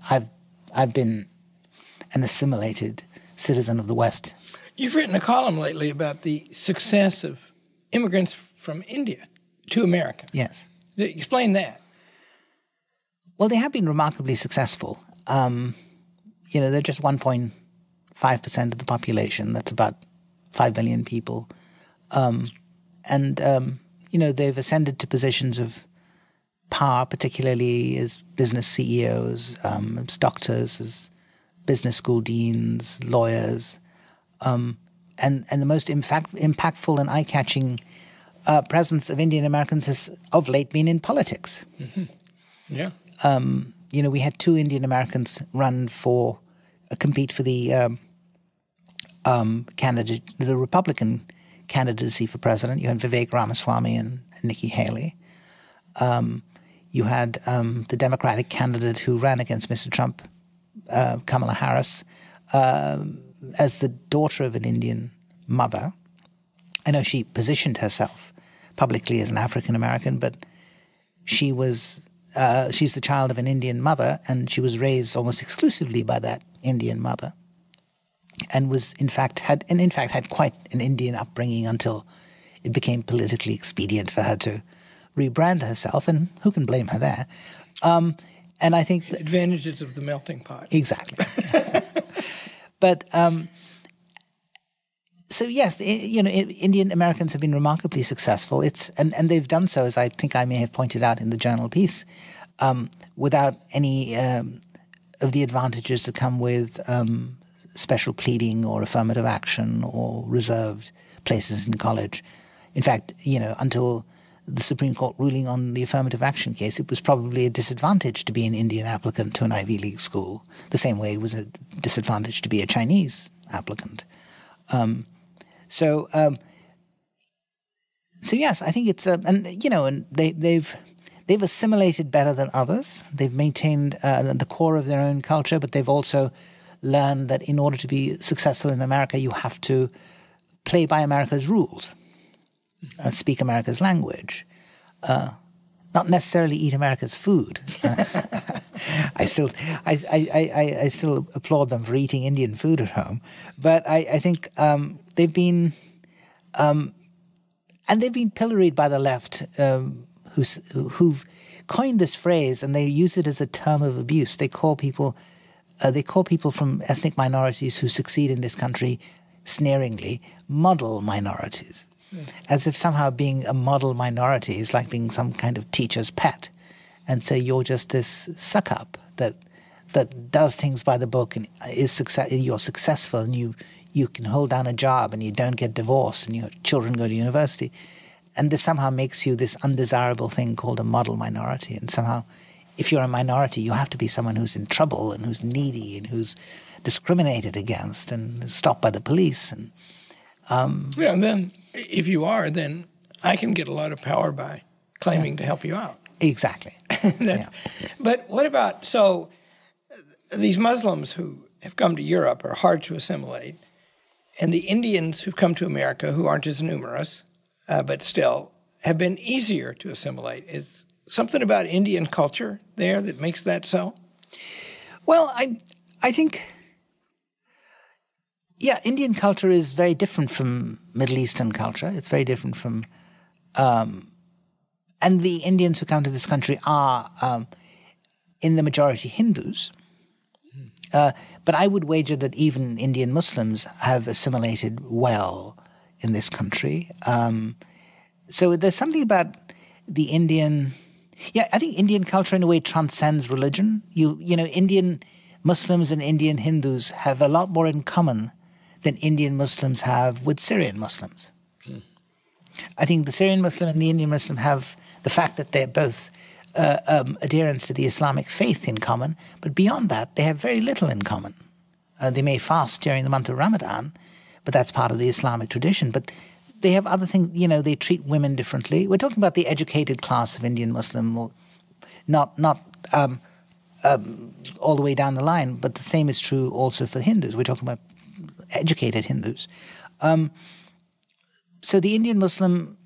been an assimilated citizen of the West. You've written a column lately about the success of immigrants from India to America. Yes. Explain that. Well, they have been remarkably successful. They're just 1.5% of the population. That's about 5 million people. They've ascended to positions of power, particularly as business CEOs, as doctors, as business school deans, lawyers. And the most impactful and eye-catching presence of Indian Americans has of late been in politics. Mm-hmm. Yeah. We had 2 Indian Americans compete for the the Republican candidacy for president. You had Vivek Ramaswamy and Nikki Haley. You had the Democratic candidate who ran against Mr. Trump, Kamala Harris, as the daughter of an Indian mother. I know she positioned herself publicly as an African American, but she's the child of an Indian mother, and she was raised almost exclusively by that Indian mother, and had quite an Indian upbringing until it became politically expedient for her to rebrand herself, and who can blame her there? And I think advantages of the melting pot. Exactly. But so yes, Indian Americans have been remarkably successful. And they've done so, as I think I may have pointed out in the journal piece, without any of the advantages that come with special pleading or affirmative action or reserved places in college. In fact, until the Supreme Court ruling on the affirmative action case, it was probably a disadvantage to be an Indian applicant to an Ivy League school, the same way it was a disadvantage to be a Chinese applicant. So yes, I think it's and they've assimilated better than others. They've maintained the core of their own culture, but they've also learned that in order to be successful in America, you have to play by America's rules, speak America's language, not necessarily eat America's food. I still applaud them for eating Indian food at home, but I think they've been pilloried by the left, who've coined this phrase, and they use it as a term of abuse. They call people from ethnic minorities who succeed in this country sneeringly model minorities, as if somehow being a model minority is like being some kind of teacher's pet. And so you're just this suck-up that does things by the book and you're successful, and you can hold down a job and you don't get divorced and your children go to university. And this somehow makes you this undesirable thing called a model minority. And somehow, if you're a minority, you have to be someone who's in trouble and who's needy and who's discriminated against and stopped by the police. And and then if you are, then I can get a lot of power by claiming to help you out. Exactly. But what about, so these Muslims who have come to Europe are hard to assimilate, and the Indians who've come to America, who aren't as numerous, but still have been easier to assimilate. Is something about Indian culture there that makes that so? Well, I think, Indian culture is very different from Middle Eastern culture. It's very different from And the Indians who come to this country are, in the majority, Hindus. But I would wager that even Indian Muslims have assimilated well in this country. So there's something about the Indian... Yeah, I think Indian culture in a way transcends religion. You know, Indian Muslims and Indian Hindus have a lot more in common than Indian Muslims have with Syrian Muslims. I think the Syrian Muslim and the Indian Muslim have the fact that they're both adherents to the Islamic faith in common, but beyond that, they have very little in common. They may fast during the month of Ramadan, but that's part of the Islamic tradition. But they have other things, you know, they treat women differently. We're talking about the educated class of Indian Muslim, not all the way down the line, but the same is true also for Hindus. We're talking about educated Hindus. So the Indian Muslim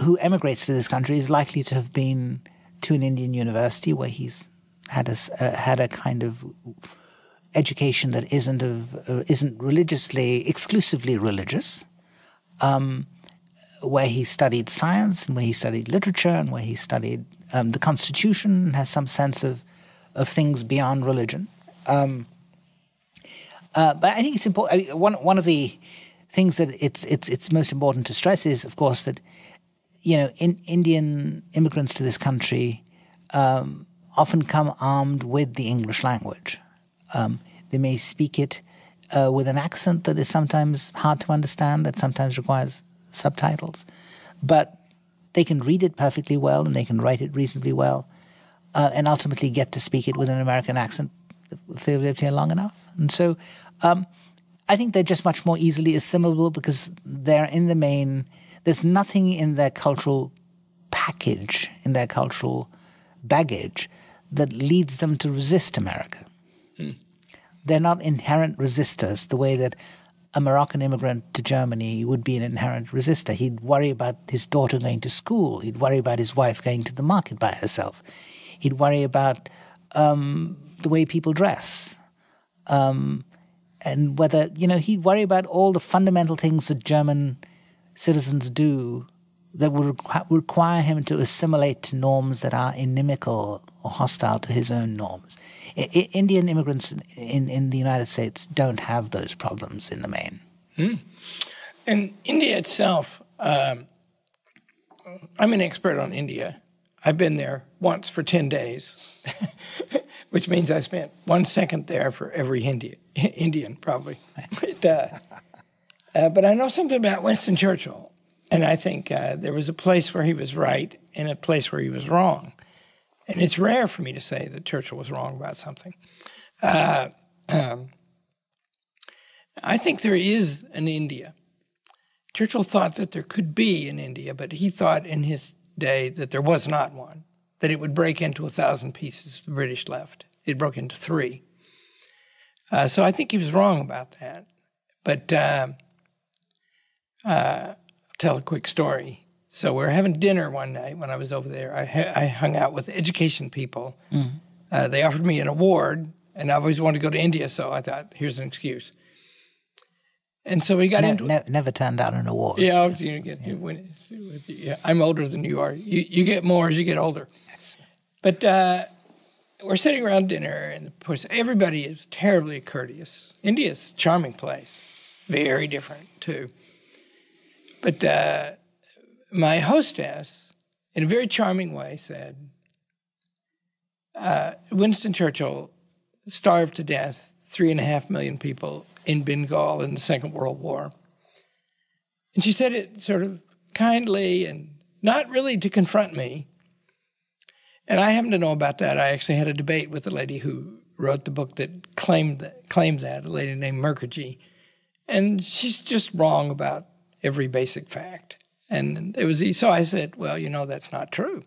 who emigrates to this country is likely to have been to an Indian university where he's had a kind of education that isn't religiously exclusively religious, where he studied science and where he studied literature and where he studied the Constitution and has some sense of things beyond religion. But I think it's important. One of the things that it's most important to stress is, of course, that Indian immigrants to this country often come armed with the English language. They may speak it with an accent that is sometimes hard to understand, that sometimes requires subtitles, but they can read it perfectly well and they can write it reasonably well, and ultimately get to speak it with an American accent if they've lived here long enough. And so I think they're just much more easily assimilable because they're in the main, there's nothing in their cultural package, in their cultural baggage that leads them to resist America. They're not inherent resistors the way that a Moroccan immigrant to Germany would be an inherent resistor. He'd worry about his daughter going to school. He'd worry about his wife going to the market by herself. He'd worry about the way people dress. And whether, he'd worry about all the fundamental things that German citizens do that would require him to assimilate to norms that are inimical or hostile to his own norms. Indian immigrants in the United States don't have those problems in the main. And India itself, I'm an expert on India. I've been there once for 10 days, which means I spent 1 second there for every Indian, probably. But I know something about Winston Churchill, and I think there was a place where he was right and a place where he was wrong. And it's rare for me to say that Churchill was wrong about something. I think there is an India. Churchill thought that there could be an India, but he thought in his day that there was not one, that it would break into 1,000 pieces the British left. It broke into 3. So I think he was wrong about that. But I'll tell a quick story. So we were having dinner one night when I was over there. I hung out with education people. They offered me an award, and I always wanted to go to India, so I thought, here's an excuse. And so we got into it. Never turned out an award. Yeah, I'm older than you are. You get more as you get older. Yes. But we're sitting around dinner, and of course, everybody is terribly courteous. India's a charming place. Very different, too. But my hostess, in a very charming way, said, Winston Churchill starved to death 3.5 million people in Bengal in the Second World War. And she said it sort of kindly and not really to confront me. And I happen to know about that. I actually had a debate with the lady who wrote the book that claimed that, a lady named Mukherjee. And she's just wrong about every basic fact. And it was so I said, well, that's not true.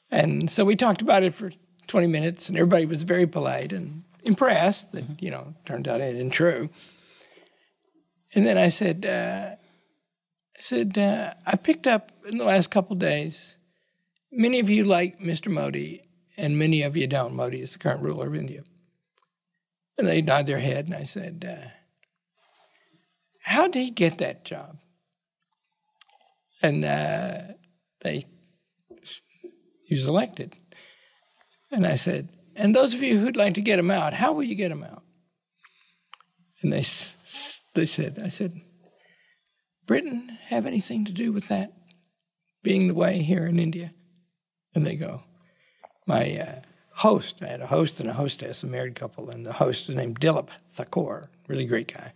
And so we talked about it for 20 minutes, and everybody was very polite and impressed that, turned out it isn't true. And then I said, I picked up in the last couple of days, many of you like Mr. Modi, and many of you don't. Modi is the current ruler of India. And they nodded their head, and I said, how did he get that job? And he was elected. And I said, and those of you who'd like to get him out, how will you get him out? And I said, Britain have anything to do with that being the way here in India? And they go, my host, I had a host and a hostess, a married couple, and the host was named Dilip Thakur, really great guy.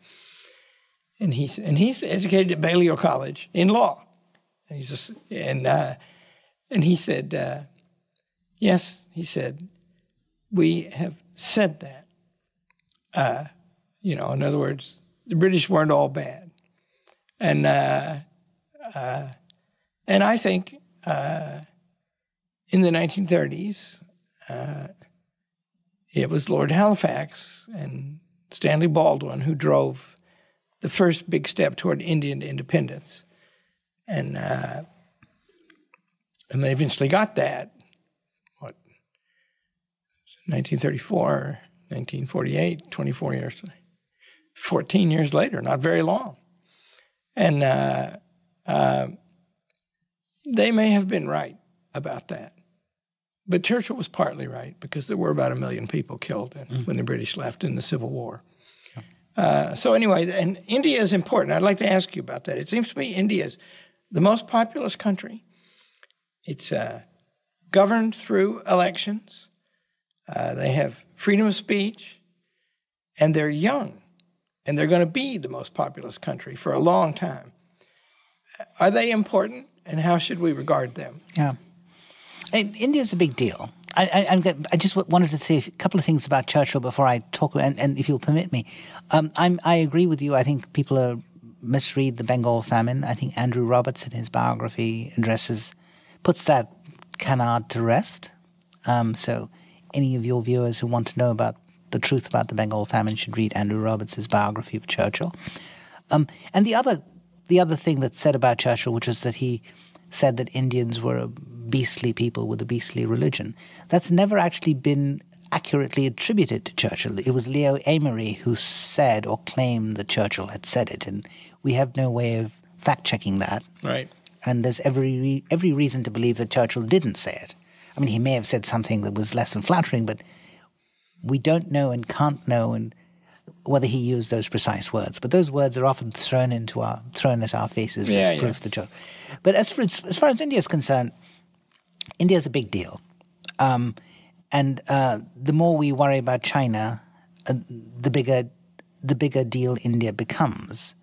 And he's educated at Balliol College in law. And he said, yes, he said, we have said that. In other words, the British weren't all bad. And I think in the 1930s, it was Lord Halifax and Stanley Baldwin who drove the first big step toward Indian independence. And they eventually got that, 1934, 1948, 24 years, 14 years later, not very long. And they may have been right about that. But Churchill was partly right, because there were about 1 million people killed when the British left in the Civil War. So anyway, and India is important. I'd like to ask you about that. It seems to me India is the most populous country. It's governed through elections. They have freedom of speech, and they're young, and they're going to be the most populous country for a long time. Are they important, and how should we regard them? Yeah. India's a big deal. I just wanted to say a couple of things about Churchill before I talk, and if you'll permit me. I agree with you. I think people misread the Bengal famine. I think Andrew Roberts in his biography puts that canard to rest. So any of your viewers who want to know about the truth about the Bengal famine should read Andrew Roberts' biography of Churchill. And the other thing that's said about Churchill, which is that he said that Indians were a beastly people with a beastly religion, that's never actually been accurately attributed to Churchill. It was Leo Amery who said or claimed that Churchill had said it, and we have no way of fact-checking that. Right. And there's every reason to believe that Churchill didn't say it. I mean, he may have said something that was less than flattering, but we don't know and can't know whether he used those precise words. But those words are often thrown at our faces as proof the joke. But as far as India is concerned, India is a big deal. And the more we worry about China, the bigger deal India becomes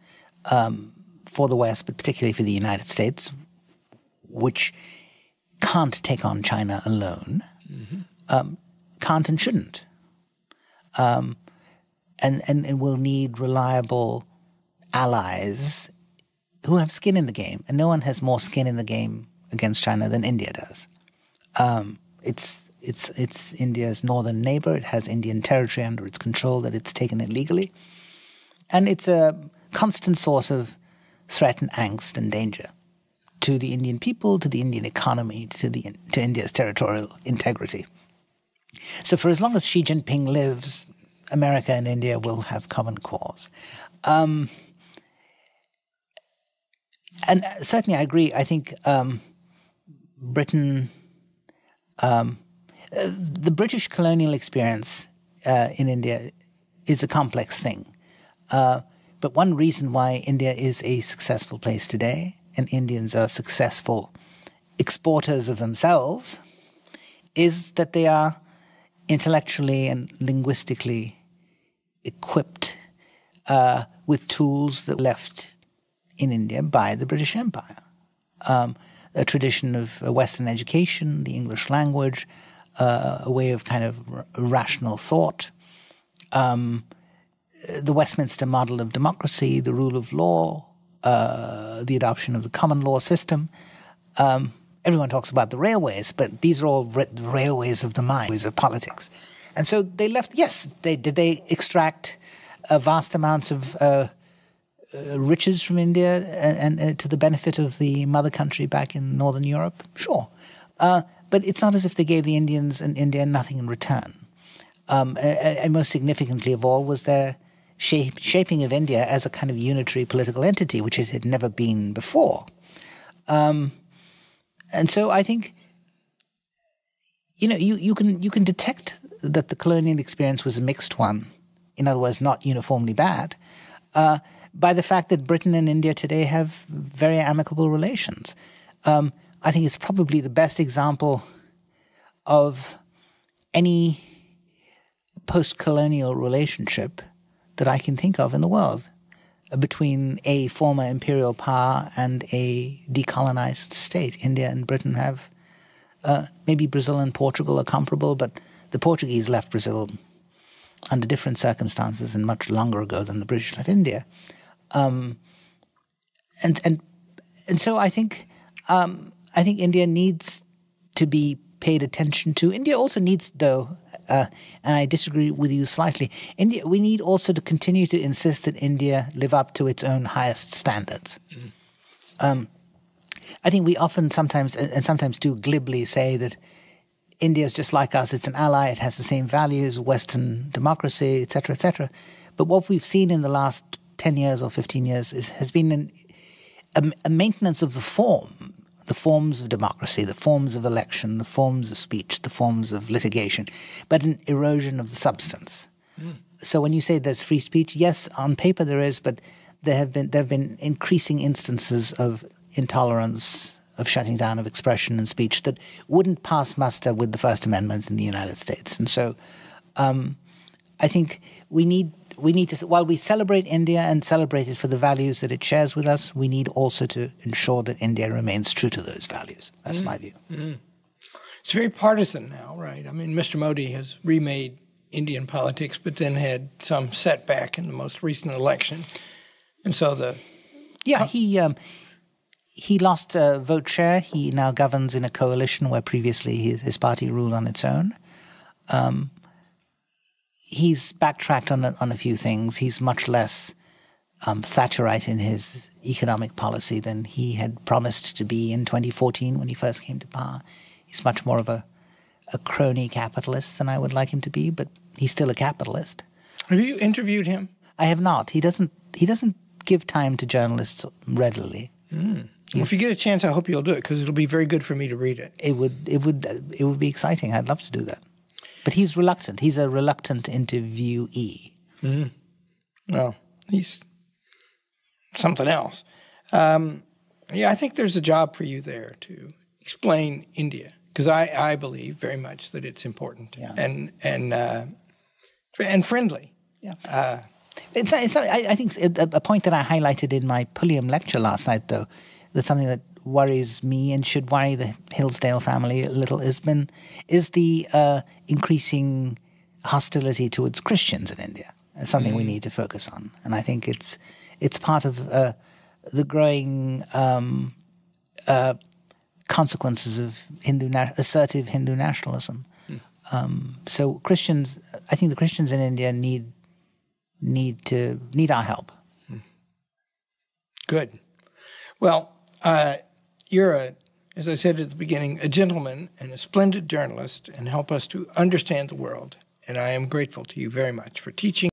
for the West, but particularly for the United States, which can't take on China alone, can't and shouldn't. And it will need reliable allies who have skin in the game. And no one has more skin in the game against China than India does. It's India's northern neighbor. It has Indian territory under its control that it's taken illegally. And it's a constant source of threat and angst and danger to the Indian people, to the Indian economy, to India's territorial integrity. So for as long as Xi Jinping lives, America and India will have common cause. And certainly I agree. I think Britain, the British colonial experience in India is a complex thing. But one reason why India is a successful place today and Indians are successful exporters of themselves is that they are intellectually and linguistically equipped with tools that were left in India by the British Empire. A tradition of Western education, the English language, a way of kind of rational thought, the Westminster model of democracy, the rule of law, the adoption of the common law system. Everyone talks about the railways, but these are all railways of the mind, ways of politics. And so they left, yes, they extract vast amounts of riches from India and to the benefit of the mother country back in Northern Europe? Sure. But it's not as if they gave the Indians in India nothing in return. And most significantly of all was their shaping of India as a kind of unitary political entity, which it had never been before. And so I think, you can detect that the colonial experience was a mixed one, in other words, not uniformly bad, by the fact that Britain and India today have very amicable relations. I think it's probably the best example of any post-colonial relationship that I can think of in the world between a former imperial power and a decolonized state. India and Britain have, maybe Brazil and Portugal are comparable, but the Portuguese left Brazil under different circumstances and much longer ago than the British left India. And so I think India needs to be paid attention to. India also needs, though, and I disagree with you slightly, we need also to continue to insist that India live up to its own highest standards. I think we often sometimes do glibly say that India is just like us. It's an ally. It has the same values, Western democracy, et cetera, But what we've seen in the last 10 years or 15 years has been a maintenance of the forms of democracy, the forms of election, the forms of speech, the forms of litigation, but an erosion of the substance. So when you say there's free speech, yes, on paper there is, but there have been increasing instances of intolerance, of shutting down of expression and speech that wouldn't pass muster with the First Amendment in the United States. And so I think we need to, while we celebrate India and celebrate it for the values that it shares with us, we need also to ensure that India remains true to those values. That's my view. It's very partisan now, right? I mean, Mr. Modi has remade Indian politics, but then had some setback in the most recent election. And so he lost a vote share. He now governs in a coalition where previously his party ruled on its own. He's backtracked on a few things. He's much less Thatcherite in his economic policy than he had promised to be in 2014 when he first came to power. He's much more of a crony capitalist than I would like him to be, but he's still a capitalist. Have you interviewed him? I have not. He doesn't give time to journalists readily. Well, if you get a chance, I hope you'll do it, because it'll be very good for me to read it. It would be exciting. I'd love to do that. But he's reluctant. He's a reluctant interviewee. Well, he's something else. I think there's a job for you there to explain India, because I believe very much that it's important and friendly. Yeah. I think a point that I highlighted in my Pulliam lecture last night, though, that's something that worries me and should worry the Hillsdale family a little, is the increasing hostility towards Christians in India. It's something we need to focus on, and I think it's part of the growing consequences of assertive Hindu nationalism. So Christians, I think the Christians in India need our help. Good. Well, you're, as I said at the beginning, a gentleman and a splendid journalist, and help us to understand the world. And I am grateful to you very much for teaching